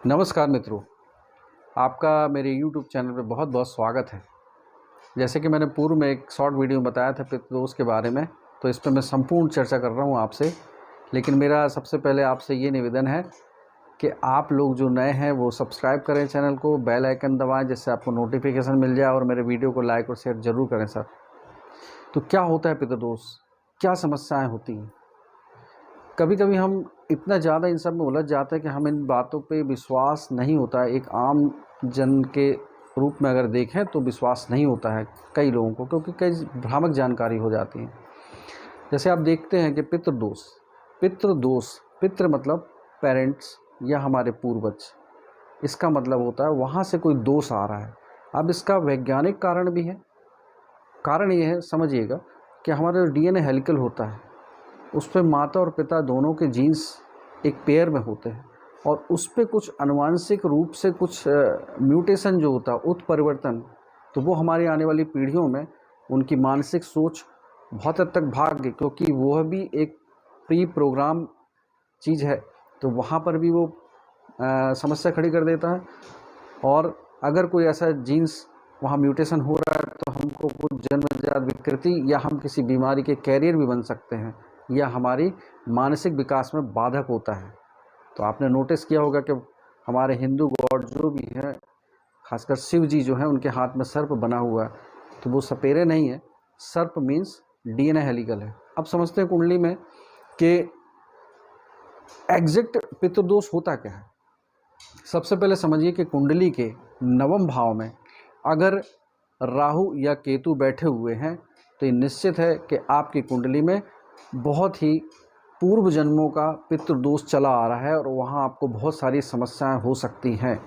नमस्कार मित्रों, आपका मेरे YouTube चैनल पे बहुत बहुत स्वागत है। जैसे कि मैंने पूर्व में एक शॉर्ट वीडियो में बताया था पितृदोष के बारे में, तो इस पे मैं संपूर्ण चर्चा कर रहा हूँ आपसे। लेकिन मेरा सबसे पहले आपसे ये निवेदन है कि आप लोग जो नए हैं वो सब्सक्राइब करें चैनल को, बेल आइकन दबाएँ जिससे आपको नोटिफिकेशन मिल जाए, और मेरे वीडियो को लाइक और शेयर ज़रूर करें सर। तो क्या होता है पितृदोष, क्या समस्याएँ होती हैं? कभी कभी हम इतना ज़्यादा इन सब में उलझ जाते हैं कि हम इन बातों पे विश्वास नहीं होता है। एक आम जन के रूप में अगर देखें तो विश्वास नहीं होता है कई लोगों को, क्योंकि कई भ्रामक जानकारी हो जाती है। जैसे आप देखते हैं कि पितृदोष, पितृ मतलब पेरेंट्स या हमारे पूर्वज, इसका मतलब होता है वहाँ से कोई दोष आ रहा है। अब इसका वैज्ञानिक कारण भी है। कारण ये है, समझिएगा, कि हमारा जो डीएनए हेलिकल होता है उस पर माता और पिता दोनों के जीन्स एक पेयर में होते हैं, और उस पर कुछ अनुवांशिक रूप से कुछ म्यूटेशन जो होता है, उत्परिवर्तन, तो वो हमारी आने वाली पीढ़ियों में उनकी मानसिक सोच बहुत हद तक भाग गई, क्योंकि वह भी एक प्री प्रोग्राम चीज़ है। तो वहाँ पर भी वो समस्या खड़ी कर देता है। और अगर कोई ऐसा जीन्स वहाँ म्यूटेशन हो रहा है तो हमको कुछ जन्मजात विकृति या हम किसी बीमारी के कैरियर भी बन सकते हैं, या हमारी मानसिक विकास में बाधक होता है। तो आपने नोटिस किया होगा कि हमारे हिंदू गॉड जो भी हैं, खासकर शिव जी जो हैं, उनके हाथ में सर्प बना हुआ है, तो वो सपेरे नहीं है। सर्प मीन्स डीएनए हेलिकल है। अब समझते हैं कुंडली में कि एग्जैक्ट पितृदोष होता क्या है। सबसे पहले समझिए कि कुंडली के नवम भाव में अगर राहु या केतु बैठे हुए हैं तो ये निश्चित है कि आपकी कुंडली में बहुत ही पूर्व जन्मों का पितृदोष चला आ रहा है, और वहाँ आपको बहुत सारी समस्याएं हो सकती हैं।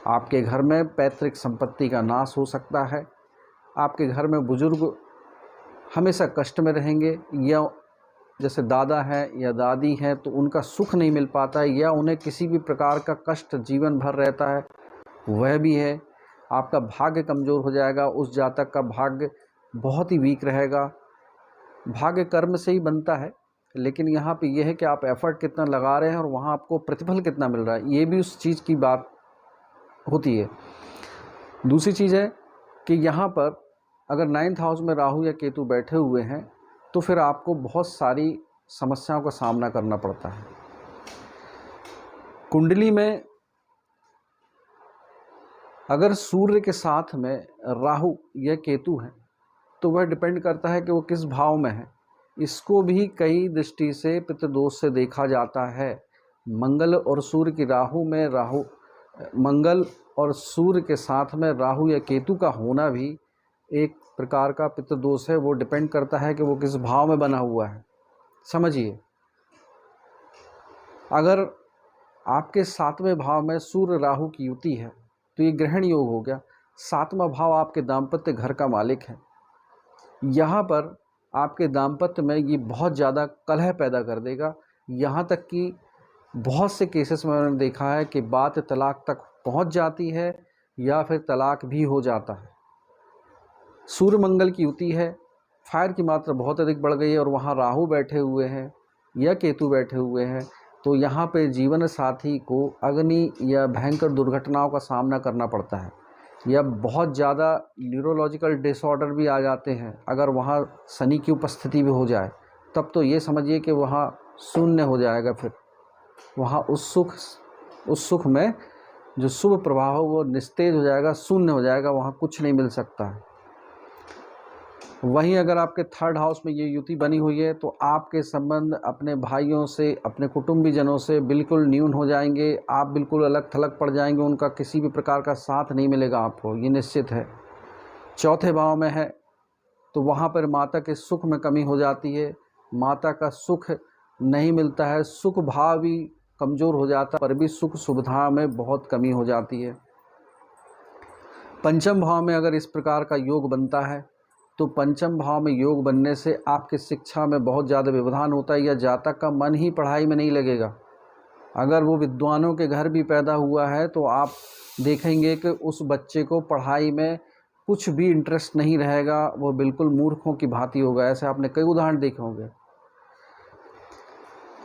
आपके घर में पैतृक संपत्ति का नाश हो सकता है, आपके घर में बुजुर्ग हमेशा कष्ट में रहेंगे, या जैसे दादा हैं या दादी हैं तो उनका सुख नहीं मिल पाता है, या उन्हें किसी भी प्रकार का कष्ट जीवन भर रहता है, वह भी है। आपका भाग्य कमज़ोर हो जाएगा, उस जातक का भाग्य बहुत ही वीक रहेगा। भाग्य कर्म से ही बनता है, लेकिन यहाँ पे यह है कि आप एफर्ट कितना लगा रहे हैं और वहाँ आपको प्रतिफल कितना मिल रहा है, ये भी उस चीज़ की बात होती है। दूसरी चीज़ है कि यहाँ पर अगर 9th हाउस में राहु या केतु बैठे हुए हैं तो फिर आपको बहुत सारी समस्याओं का सामना करना पड़ता है। कुंडली में अगर सूर्य के साथ में राहु या केतु है तो वह डिपेंड करता है कि वो किस भाव में है। इसको भी कई दृष्टि से पितृदोष से देखा जाता है। मंगल और सूर्य की राहु में मंगल और सूर्य के साथ में राहु या केतु का होना भी एक प्रकार का पितृदोष है। वो डिपेंड करता है कि वो किस भाव में बना हुआ है। समझिए, अगर आपके 7वें भाव में सूर्य राहु की युति है तो ये ग्रहण योग हो गया। 7वां भाव आपके दाम्पत्य घर का मालिक है। यहाँ पर आपके दाम्पत्य में ये बहुत ज़्यादा कलह पैदा कर देगा। यहाँ तक कि बहुत से केसेस में मैंने देखा है कि बात तलाक तक पहुँच जाती है, या फिर तलाक भी हो जाता है। सूर्य मंगल की युति है, फायर की मात्रा बहुत अधिक बढ़ गई है, और वहाँ राहु बैठे हुए हैं या केतु बैठे हुए हैं, तो यहाँ पे जीवन साथी को अग्नि या भयंकर दुर्घटनाओं का सामना करना पड़ता है, या बहुत ज़्यादा न्यूरोलॉजिकल डिसऑर्डर भी आ जाते हैं। अगर वहाँ शनि की उपस्थिति भी हो जाए तब तो ये समझिए कि वहाँ शून्य हो जाएगा। फिर वहाँ उस सुख में जो शुभ प्रभाव हो वो निस्तेज हो जाएगा, शून्य हो जाएगा, वहाँ कुछ नहीं मिल सकता है। वहीं अगर आपके 3rd हाउस में ये युति बनी हुई है तो आपके संबंध अपने भाइयों से, अपने कुटुंबीजनों से बिल्कुल न्यून हो जाएंगे। आप बिल्कुल अलग थलग पड़ जाएंगे, उनका किसी भी प्रकार का साथ नहीं मिलेगा आपको, ये निश्चित है। 4थे भाव में है तो वहाँ पर माता के सुख में कमी हो जाती है, माता का सुख नहीं मिलता है, सुख भाव भी कमज़ोर हो जाता है, पर भी सुख सुविधा में बहुत कमी हो जाती है। 5म भाव में अगर इस प्रकार का योग बनता है तो 5म भाव में योग बनने से आपकी शिक्षा में बहुत ज़्यादा व्यवधान होता है, या जातक का मन ही पढ़ाई में नहीं लगेगा। अगर वो विद्वानों के घर भी पैदा हुआ है तो आप देखेंगे कि उस बच्चे को पढ़ाई में कुछ भी इंटरेस्ट नहीं रहेगा, वो बिल्कुल मूर्खों की भांति होगा। ऐसे आपने कई उदाहरण देखे होंगे।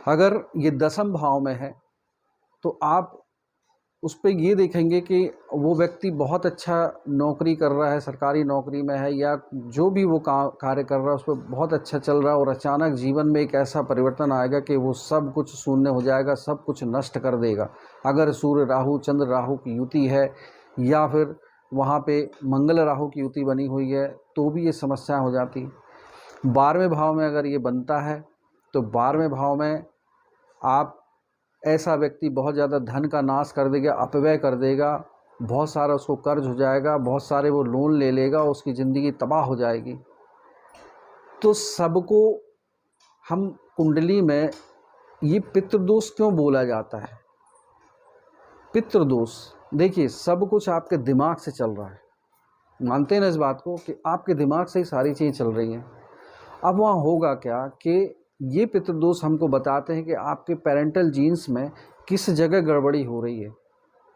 अगर ये 10म भाव में है तो आप उस पे ये देखेंगे कि वो व्यक्ति बहुत अच्छा नौकरी कर रहा है, सरकारी नौकरी में है, या जो भी वो कार्य कर रहा है उस पर बहुत अच्छा चल रहा है, और अचानक जीवन में एक ऐसा परिवर्तन आएगा कि वो सब कुछ शून्य हो जाएगा, सब कुछ नष्ट कर देगा। अगर सूर्य राहु चंद्र राहु की युति है, या फिर वहाँ पे मंगल राहु की युति बनी हुई है, तो भी ये समस्या हो जाती। 12वें भाव में अगर ये बनता है तो 12वें भाव में आप ऐसा व्यक्ति बहुत ज़्यादा धन का नाश कर देगा, अपव्यय कर देगा, बहुत सारा उसको कर्ज हो जाएगा, बहुत सारे वो लोन ले लेगा, उसकी ज़िंदगी तबाह हो जाएगी। तो सबको हम कुंडली में ये पितृदोष क्यों बोला जाता है? पितृदोष, देखिए सब कुछ आपके दिमाग से चल रहा है, मानते हैं ना इस बात को कि आपके दिमाग से ही सारी चीज़ें चल रही हैं। अब वहाँ होगा क्या कि ये पितृदोष हमको बताते हैं कि आपके पेरेंटल जीन्स में किस जगह गड़बड़ी हो रही है।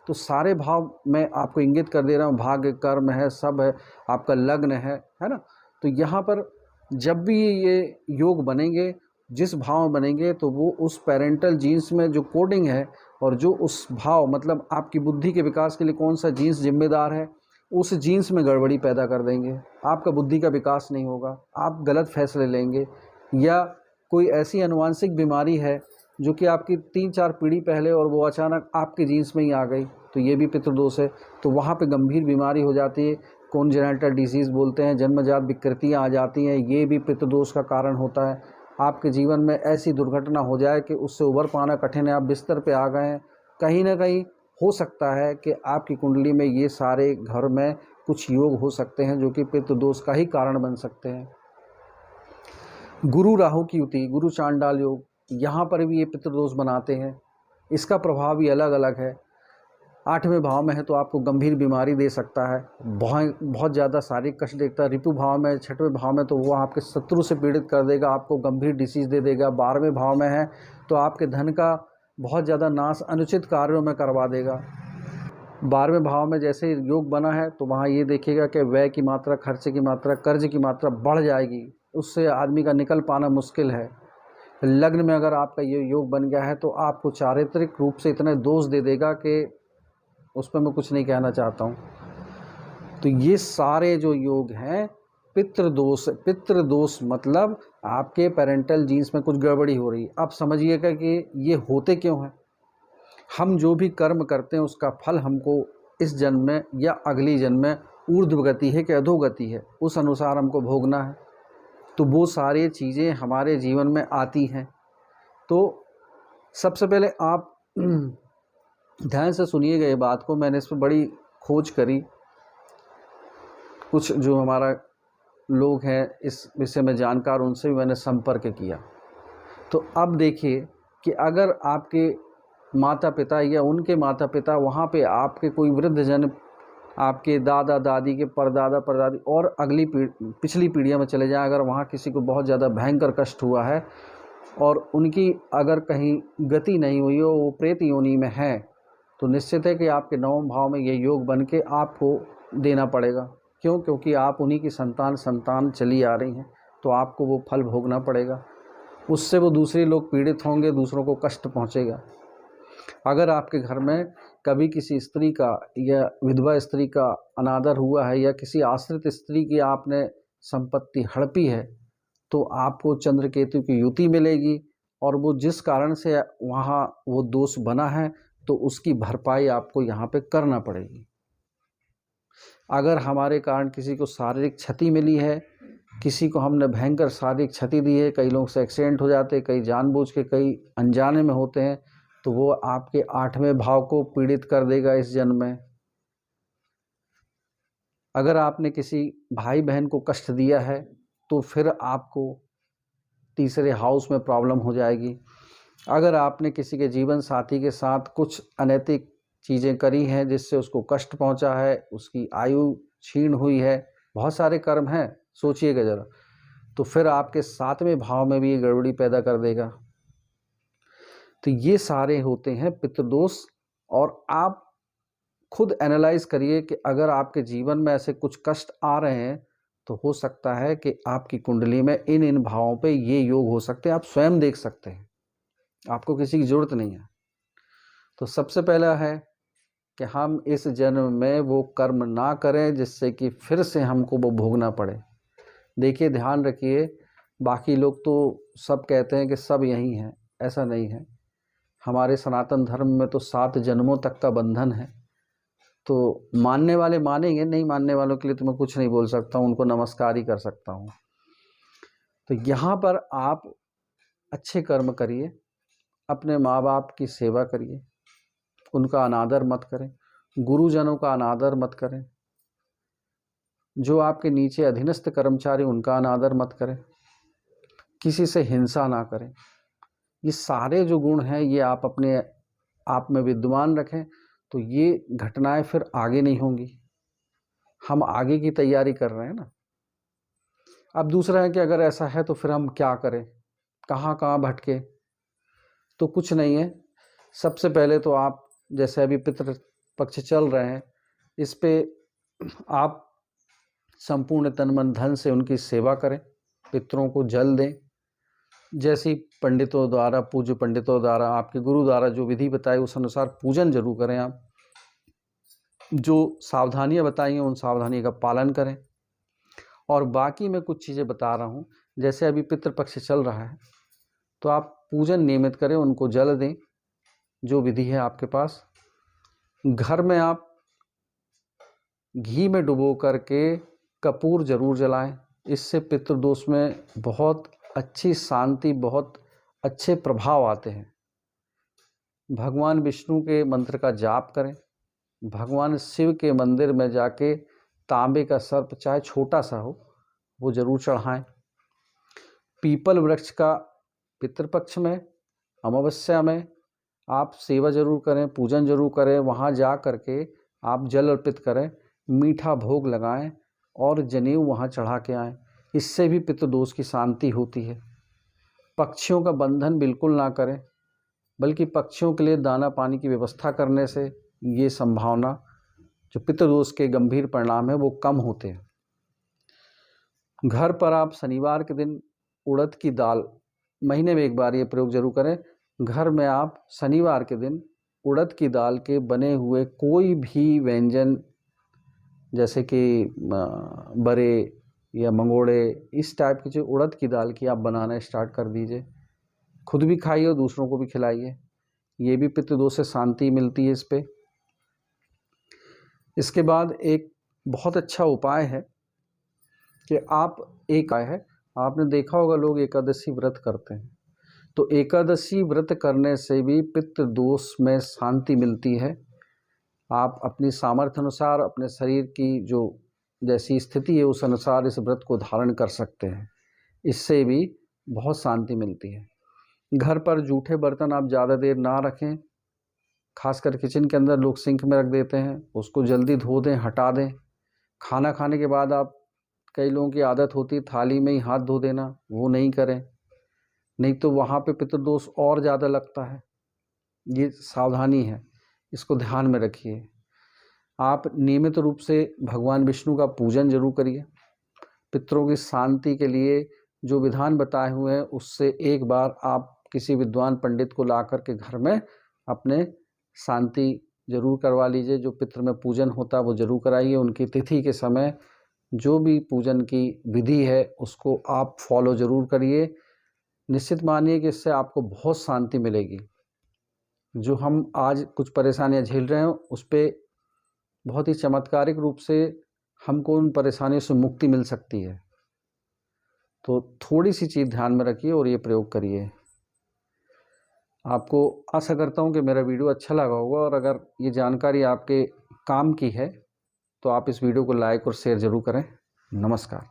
तो सारे भाव मैं आपको इंगित कर दे रहा हूँ, भाग्य कर्म है, सब है, आपका लग्न है ना। तो यहाँ पर जब भी ये योग बनेंगे, जिस भाव में बनेंगे, तो वो उस पेरेंटल जीन्स में जो कोडिंग है, और जो उस भाव मतलब आपकी बुद्धि के विकास के लिए कौन सा जीन्स जिम्मेदार है, उस जीन्स में गड़बड़ी पैदा कर देंगे। आपका बुद्धि का विकास नहीं होगा, आप गलत फैसले लेंगे, या कोई ऐसी अनुवांशिक बीमारी है जो कि आपकी 3-4 पीढ़ी पहले और वो अचानक आपके जीन्स में ही आ गई, तो ये भी पितृदोष है। तो वहाँ पे गंभीर बीमारी हो जाती है, कॉन्जेनिटल डिजीज़ बोलते हैं, जन्मजात विकृतियाँ आ जाती हैं, ये भी पितृदोष का कारण होता है। आपके जीवन में ऐसी दुर्घटना हो जाए कि उससे उबर पाना कठिन है, आप बिस्तर पे आ गए हैं, कहीं ना कहीं हो सकता है कि आपकी कुंडली में ये सारे घर में कुछ योग हो सकते हैं जो कि पितृदोष का ही कारण बन सकते हैं। गुरु राहु की युति, गुरु चांडाल योग, यहाँ पर भी ये पितृदोष बनाते हैं, इसका प्रभाव भी अलग अलग है। 8वें भाव में है तो आपको गंभीर बीमारी दे सकता है, बहुत ज़्यादा शारीरिक कष्ट देता है। रिपु भाव में, 6वें भाव में, तो वो आपके शत्रु से पीड़ित कर देगा, आपको गंभीर डिसीज़ दे देगा। 12वें भाव में है तो आपके धन का बहुत ज़्यादा नाश अनुचित कार्यों में करवा देगा। 12वें भाव में जैसे योग बना है तो वहाँ ये देखिएगा कि व्यय की मात्रा, खर्चे की मात्रा, कर्ज की मात्रा बढ़ जाएगी, उससे आदमी का निकल पाना मुश्किल है। लग्न में अगर आपका ये योग बन गया है तो आपको चारित्रिक रूप से इतने दोष दे देगा कि उस पर मैं कुछ नहीं कहना चाहता हूँ। तो ये सारे जो योग हैं पितृदोष। पितृदोष मतलब आपके पेरेंटल जीन्स में कुछ गड़बड़ी हो रही है। अब समझिएगा कि ये होते क्यों हैं। हम जो भी कर्म करते हैं उसका फल हमको इस जन्म में या अगली जन्म में ऊर्ध्व गति है कि अधोगति है, उस अनुसार हमको भोगना है। तो वो सारी चीज़ें हमारे जीवन में आती हैं। तो सबसे पहले आप ध्यान से सुनिएगा ये बात को, मैंने इस पर बड़ी खोज करी, कुछ जो हमारा लोग हैं इस विषय में जानकार, उनसे भी मैंने संपर्क किया। तो अब देखिए कि अगर आपके माता पिता या उनके माता पिता, वहाँ पे आपके कोई वृद्धजन, आपके दादा दादी के परदादा परदादी और अगली पिछली पीढ़ियों में चले जाएं, अगर वहाँ किसी को बहुत ज़्यादा भयंकर कष्ट हुआ है और उनकी अगर कहीं गति नहीं हुई हो, वो प्रेत योनि में है, तो निश्चित है कि आपके 9वें भाव में ये योग बन के आपको देना पड़ेगा। क्यों? क्योंकि आप उन्हीं की संतान चली आ रही हैं, तो आपको वो फल भोगना पड़ेगा। उससे वो दूसरे लोग पीड़ित होंगे, दूसरों को कष्ट पहुँचेगा। अगर आपके घर में कभी किसी स्त्री का या विधवा स्त्री का अनादर हुआ है, या किसी आश्रित स्त्री की आपने संपत्ति हड़पी है, तो आपको चंद्र केतु की युति मिलेगी, और वो जिस कारण से वहाँ वो दोष बना है तो उसकी भरपाई आपको यहाँ पे करना पड़ेगी। अगर हमारे कारण किसी को शारीरिक क्षति मिली है, किसी को हमने भयंकर शारीरिक क्षति दी है, कई लोग से एक्सीडेंट हो जाते हैं, कई जानबूझ के, कई अनजाने में होते हैं, तो वो आपके 8वें भाव को पीड़ित कर देगा इस जन्म में। अगर आपने किसी भाई बहन को कष्ट दिया है तो फिर आपको तीसरे हाउस में प्रॉब्लम हो जाएगी। अगर आपने किसी के जीवन साथी के साथ कुछ अनैतिक चीज़ें करी हैं जिससे उसको कष्ट पहुंचा है, उसकी आयु छीन हुई है, बहुत सारे कर्म हैं, सोचिएगा ज़रा, तो फिर आपके 7वें भाव में भी ये गड़बड़ी पैदा कर देगा। तो ये सारे होते हैं पितृदोष। और आप खुद एनालाइज करिए कि अगर आपके जीवन में ऐसे कुछ कष्ट आ रहे हैं तो हो सकता है कि आपकी कुंडली में इन भावों पे ये योग हो सकते हैं। आप स्वयं देख सकते हैं, आपको किसी की ज़रूरत नहीं है। तो सबसे पहला है कि हम इस जन्म में वो कर्म ना करें जिससे कि फिर से हमको वो भोगना पड़े। देखिए, ध्यान रखिए, बाकी लोग तो सब कहते हैं कि सब यही हैं, ऐसा नहीं है। हमारे सनातन धर्म में तो 7 जन्मों तक का बंधन है। तो मानने वाले मानेंगे, नहीं मानने वालों के लिए तो मैं कुछ नहीं बोल सकता हूँ, उनको नमस्कार ही कर सकता हूँ। तो यहाँ पर आप अच्छे कर्म करिए, अपने माँ बाप की सेवा करिए, उनका अनादर मत करें, गुरुजनों का अनादर मत करें, जो आपके नीचे अधीनस्थ कर्मचारी उनका अनादर मत करें, किसी से हिंसा ना करें। ये सारे जो गुण हैं ये आप अपने आप में विद्यमान रखें तो ये घटनाएं फिर आगे नहीं होंगी। हम आगे की तैयारी कर रहे हैं ना। अब दूसरा है कि अगर ऐसा है तो फिर हम क्या करें, कहाँ कहाँ भटके। तो कुछ नहीं है। सबसे पहले तो आप, जैसे अभी पितृ पक्ष चल रहे हैं, इस पे आप संपूर्ण तन मन धन से उनकी सेवा करें, पितरों को जल दें। जैसी पंडितों द्वारा, पूज्य पंडितों द्वारा, आपके गुरु द्वारा जो विधि बताई उस अनुसार पूजन जरूर करें। आप जो सावधानियां बताई हैं उन सावधानियों का पालन करें। और बाकी मैं कुछ चीज़ें बता रहा हूँ, जैसे अभी पितृपक्ष चल रहा है तो आप पूजन नियमित करें, उनको जल दें, जो विधि है आपके पास। घर में आप घी में डुबो करके कपूर जरूर जलाएं, इससे पितृदोष में बहुत अच्छी शांति, बहुत अच्छे प्रभाव आते हैं। भगवान विष्णु के मंत्र का जाप करें। भगवान शिव के मंदिर में जाके तांबे का सर्प, चाहे छोटा सा हो, वो जरूर चढ़ाएं। पीपल वृक्ष का पितृपक्ष में, अमावस्या में आप सेवा जरूर करें, पूजन जरूर करें। वहाँ जा करके आप जल अर्पित करें, मीठा भोग लगाएं और जनेऊ वहाँ चढ़ा के आएँ। इससे भी पितृदोष की शांति होती है। पक्षियों का बंधन बिल्कुल ना करें, बल्कि पक्षियों के लिए दाना पानी की व्यवस्था करने से ये संभावना, जो पितृदोष के गंभीर परिणाम है, वो कम होते हैं। घर पर आप शनिवार के दिन उड़द की दाल, महीने में एक बार ये प्रयोग जरूर करें। घर में आप शनिवार के दिन उड़द की दाल के बने हुए कोई भी व्यंजन, जैसे कि बड़े या मंगोड़े, इस टाइप की जो उड़द की दाल की आप बनाना स्टार्ट कर दीजिए। खुद भी खाइए और दूसरों को भी खिलाइए। ये भी पितृदोष से शांति मिलती है इस पे। इसके बाद एक बहुत अच्छा उपाय है कि आपने देखा होगा लोग एकादशी व्रत करते हैं, तो एकादशी व्रत करने से भी पितृदोष में शांति मिलती है। आप अपनी सामर्थ्य अनुसार, अपने शरीर की जो जैसी स्थिति है उस अनुसार इस व्रत को धारण कर सकते हैं। इससे भी बहुत शांति मिलती है। घर पर जूठे बर्तन आप ज़्यादा देर ना रखें, खासकर किचन के अंदर लोग सिंक में रख देते हैं, उसको जल्दी धो दें, हटा दें। खाना खाने के बाद आप, कई लोगों की आदत होती है थाली में ही हाथ धो देना, वो नहीं करें, नहीं तो वहाँ पे पितृदोष और ज़्यादा लगता है। ये सावधानी है, इसको ध्यान में रखिए। आप नियमित रूप से भगवान विष्णु का पूजन जरूर करिए। पितरों की शांति के लिए जो विधान बताए हुए हैं उससे एक बार आप किसी विद्वान पंडित को ला कर के घर में अपने शांति जरूर करवा लीजिए। जो पितृ में पूजन होता है वो जरूर कराइए। उनकी तिथि के समय जो भी पूजन की विधि है उसको आप फॉलो जरूर करिए। निश्चित मानिए कि इससे आपको बहुत शांति मिलेगी। जो हम आज कुछ परेशानियां झेल रहे हैं उस पर बहुत ही चमत्कारिक रूप से हमको उन परेशानियों से मुक्ति मिल सकती है। तो थोड़ी सी चीज़ ध्यान में रखिए और ये प्रयोग करिए। आपको आशा करता हूँ कि मेरा वीडियो अच्छा लगा होगा, और अगर ये जानकारी आपके काम की है तो आप इस वीडियो को लाइक और शेयर ज़रूर करें। नमस्कार।